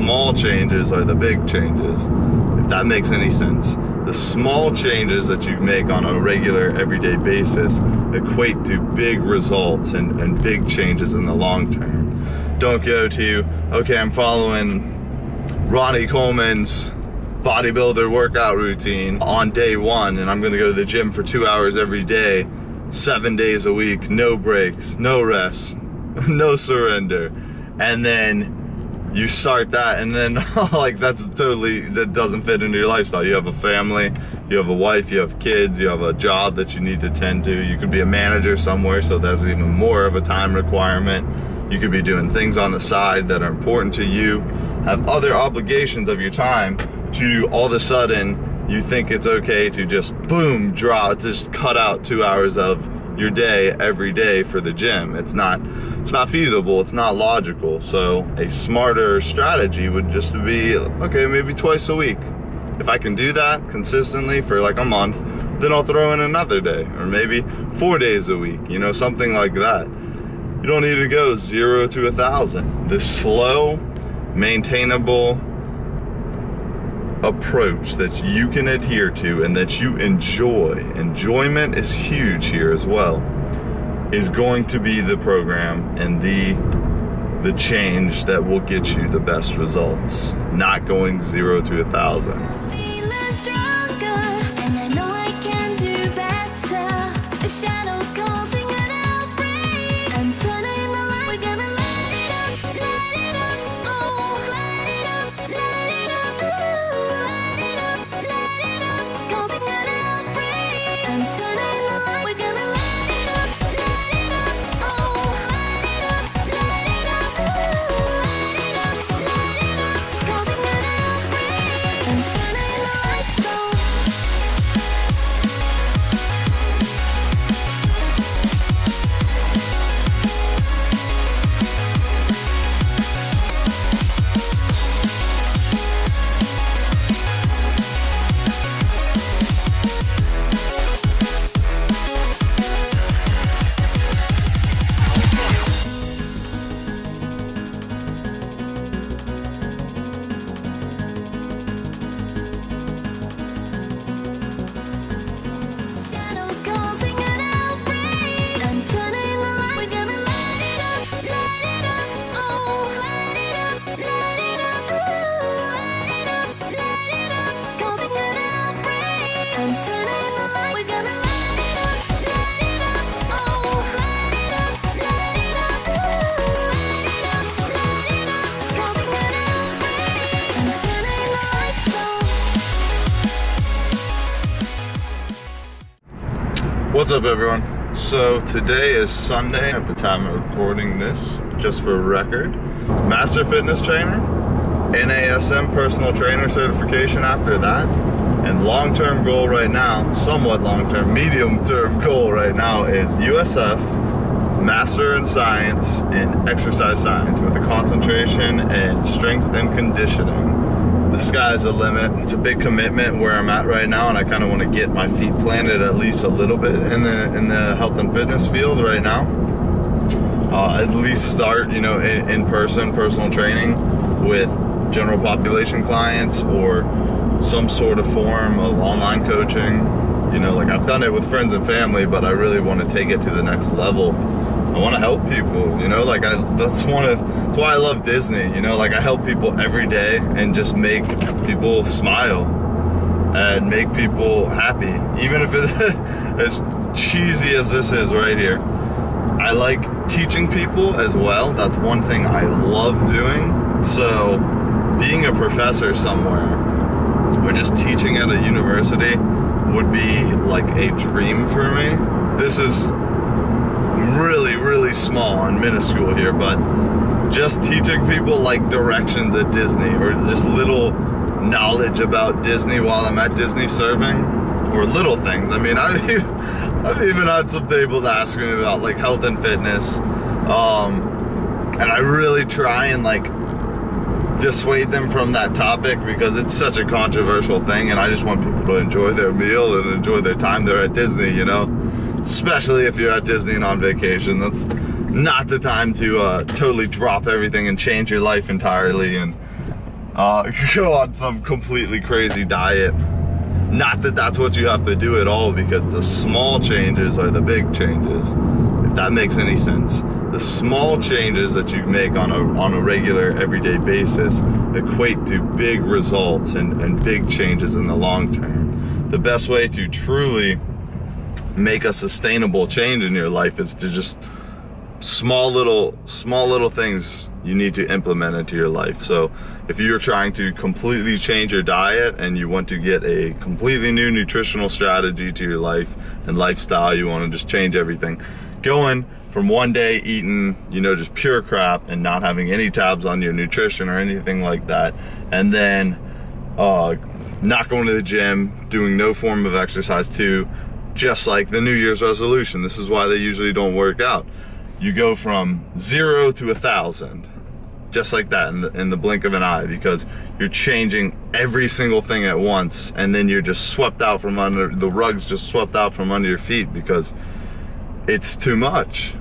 small changes are the big changes, if that makes any sense. The small changes that you make on a regular, everyday basis equate to big results and big changes in the long term. Don't go to, okay, I'm following Ronnie Coleman's bodybuilder workout routine on day one, and I'm gonna go to the gym for 2 hours every day, 7 days a week, no breaks, no rest, no surrender. And then you start that, and then like that doesn't fit into your lifestyle. You have a family, you have a wife, you have kids, you have a job that you need to tend to. You could be a manager somewhere, so there's even more of a time requirement. You could be doing things on the side that are important to you, have other obligations of your time, to all of a sudden you think it's okay to just boom, just cut out 2 hours of your day every day for the gym. It's not feasible, it's not logical. So a smarter strategy would just be, okay, maybe twice a week. If I can do that consistently for like a month, then I'll throw in another day, or maybe 4 days a week, you know, something like that. You don't need to go 0 to 1,000. The slow, maintainable approach that you can adhere to and that you enjoy, enjoyment is huge here as well, is going to be the program and the change that will get you the best results. Not going 0 to 1,000. What's up, everyone? So today is Sunday at the time of recording this, just for record. Master Fitness Trainer, NASM Personal Trainer certification after that, and long-term goal right now, somewhat long-term, medium-term goal right now is USF, Master in Science in Exercise Science with a concentration in strength and conditioning. The sky's the limit. It's a big commitment where I'm at right now, and I kind of want to get my feet planted at least a little bit in the health and fitness field right now. At least start, you know, in person, personal training with general population clients or some sort of form of online coaching. You know, like I've done it with friends and family, but I really want to take it to the next level. I want to help people, you know, like that's why I love Disney, you know, like I help people every day and just make people smile and make people happy. Even if it's as cheesy as this is right here. I like teaching people as well. That's one thing I love doing. So being a professor somewhere or just teaching at a university would be like a dream for me. This is really small and minuscule here, but just teaching people like directions at Disney or just little knowledge about Disney while I'm at Disney serving, or little things. I mean, I've even had some tables asking me about like health and fitness, and I really try and like dissuade them from that topic because it's such a controversial thing, and I just want people to enjoy their meal and enjoy their time there at Disney, you know? Especially if you're at Disney and on vacation. That's not the time to totally drop everything and change your life entirely and go on some completely crazy diet. Not that that's what you have to do at all, because the small changes are the big changes, if that makes any sense. The small changes that you make on a regular, everyday basis equate to big results and big changes in the long term. The best way to truly make a sustainable change in your life is to just small little things you need to implement into your life. So if you're trying to completely change your diet and you want to get a completely new nutritional strategy to your life and lifestyle, you want to just change everything, going from one day eating, just pure crap and not having any tabs on your nutrition or anything like that, and then not going to the gym, doing no form of exercise, to just like the New Year's resolution. This is why they usually don't work out. You go from 0 to 1,000, just like that in the blink of an eye, because you're changing every single thing at once, and then you're just swept out from under, the rug's just swept out from under your feet because it's too much.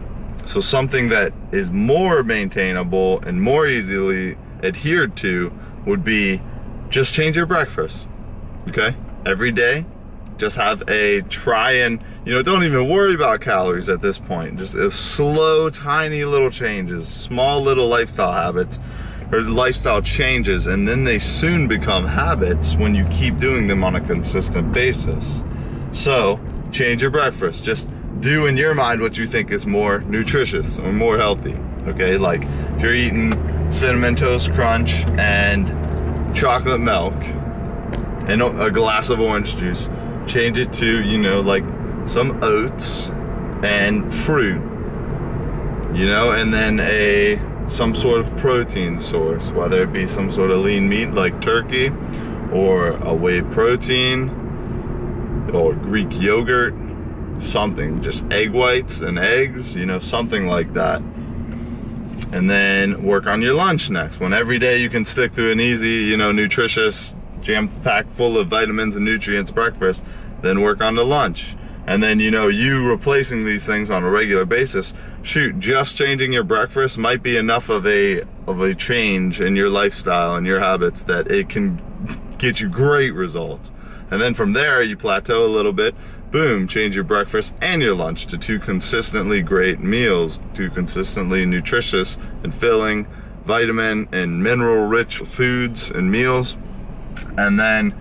So something that is more maintainable and more easily adhered to would be just change your breakfast, okay? Every day, just have don't even worry about calories at this point. Just a slow, tiny little changes, small little lifestyle habits or lifestyle changes, and then they soon become habits when you keep doing them on a consistent basis. So change your breakfast. Just do in your mind what you think is more nutritious or more healthy, okay? Like if you're eating Cinnamon Toast Crunch and chocolate milk and a glass of orange juice, change it to, like some oats and fruit, and then some sort of protein source, whether it be some sort of lean meat like turkey, or a whey protein, or Greek yogurt, something, just egg whites and eggs, something like that. And then work on your lunch next. When every day you can stick to an easy, nutritious, jam-packed full of vitamins and nutrients breakfast, then work on the lunch. And then, you replacing these things on a regular basis. Shoot, just changing your breakfast might be enough of a change in your lifestyle and your habits that it can get you great results. And then from there, you plateau a little bit, boom, change your breakfast and your lunch to 2 consistently great meals, 2 consistently nutritious and filling, vitamin and mineral rich foods and meals. And then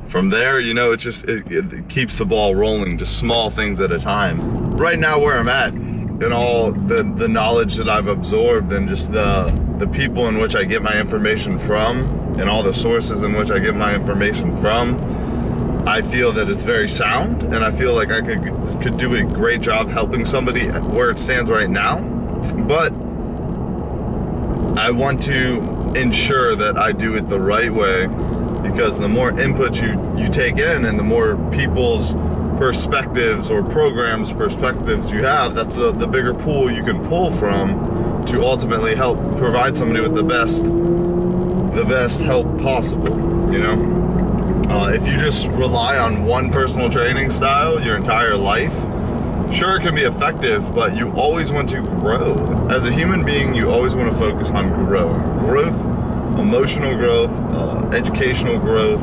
from there, it keeps the ball rolling, just small things at a time. Right now where I'm at, and all the knowledge that I've absorbed, and just the people in which I get my information from, and all the sources in which I get my information from, I feel that it's very sound, and I feel like I could do a great job helping somebody where it stands right now. But I want to ensure that I do it the right way, because the more input you take in and the more people's perspectives or programs' perspectives you have, that's the bigger pool you can pull from to ultimately help provide somebody with the best help possible, If you just rely on one personal training style your entire life, sure, it can be effective, but you always want to grow. As a human being, you always want to focus on growth, emotional growth, educational growth.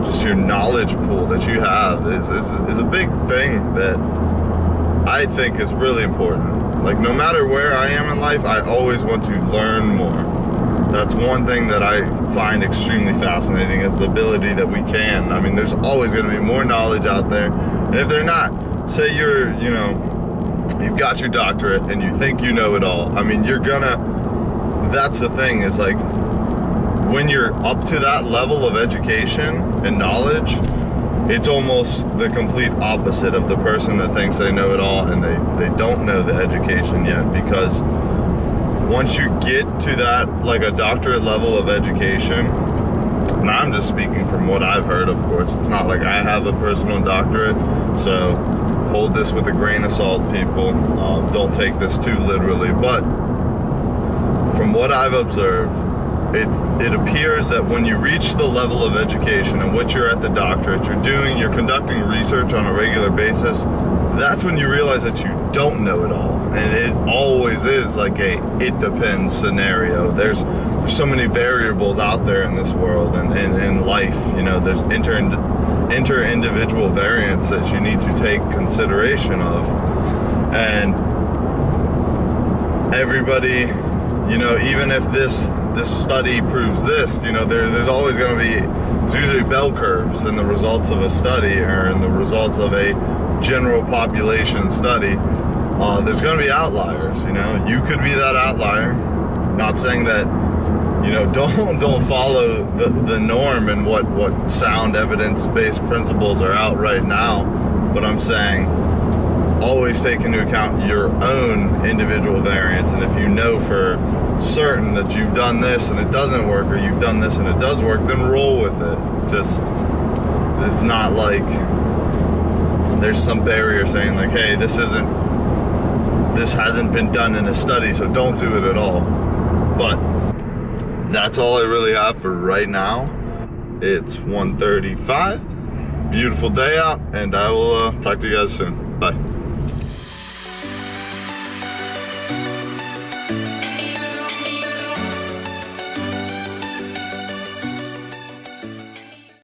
Just your knowledge pool that you have is a big thing that I think is really important. Like, no matter where I am in life, I always want to learn more. That's one thing that I find extremely fascinating, is the ability that we can. I mean, there's always going to be more knowledge out there. And if they're not, say you've got your doctorate and you think you know it all. I mean, that's the thing, is like, when you're up to that level of education and knowledge, it's almost the complete opposite of the person that thinks they know it all and they don't know the education yet. Because once you get to that, like a doctorate level of education, and I'm just speaking from what I've heard, of course, it's not like I have a personal doctorate, so hold this with a grain of salt, people. Don't take this too literally, but from what I've observed, it appears that when you reach the level of education in which you're at the doctorate, you're conducting research on a regular basis, that's when you realize that you don't know it all. and it always is like it depends scenario. There's so many variables out there in this world and in life. You know, there's inter-individual variants that you need to take consideration of, and everybody, you know, even if this study proves this, you know, there's always going to be usually bell curves in the results of a study or in the results of a general population study. There's going to be outliers. You know, you could be that outlier. Not saying that, you know, don't follow the norm and what sound evidence-based principles are out right now, but I'm saying always take into account your own individual variance. And if you know for certain that you've done this and it doesn't work, or you've done this and it does work, then roll with it. Just, it's not like there's some barrier saying like, hey, this hasn't been done in a study, so don't do it at all. But that's all I really have for right now. It's 1:35. Beautiful day out, and I will talk to you guys soon. Bye.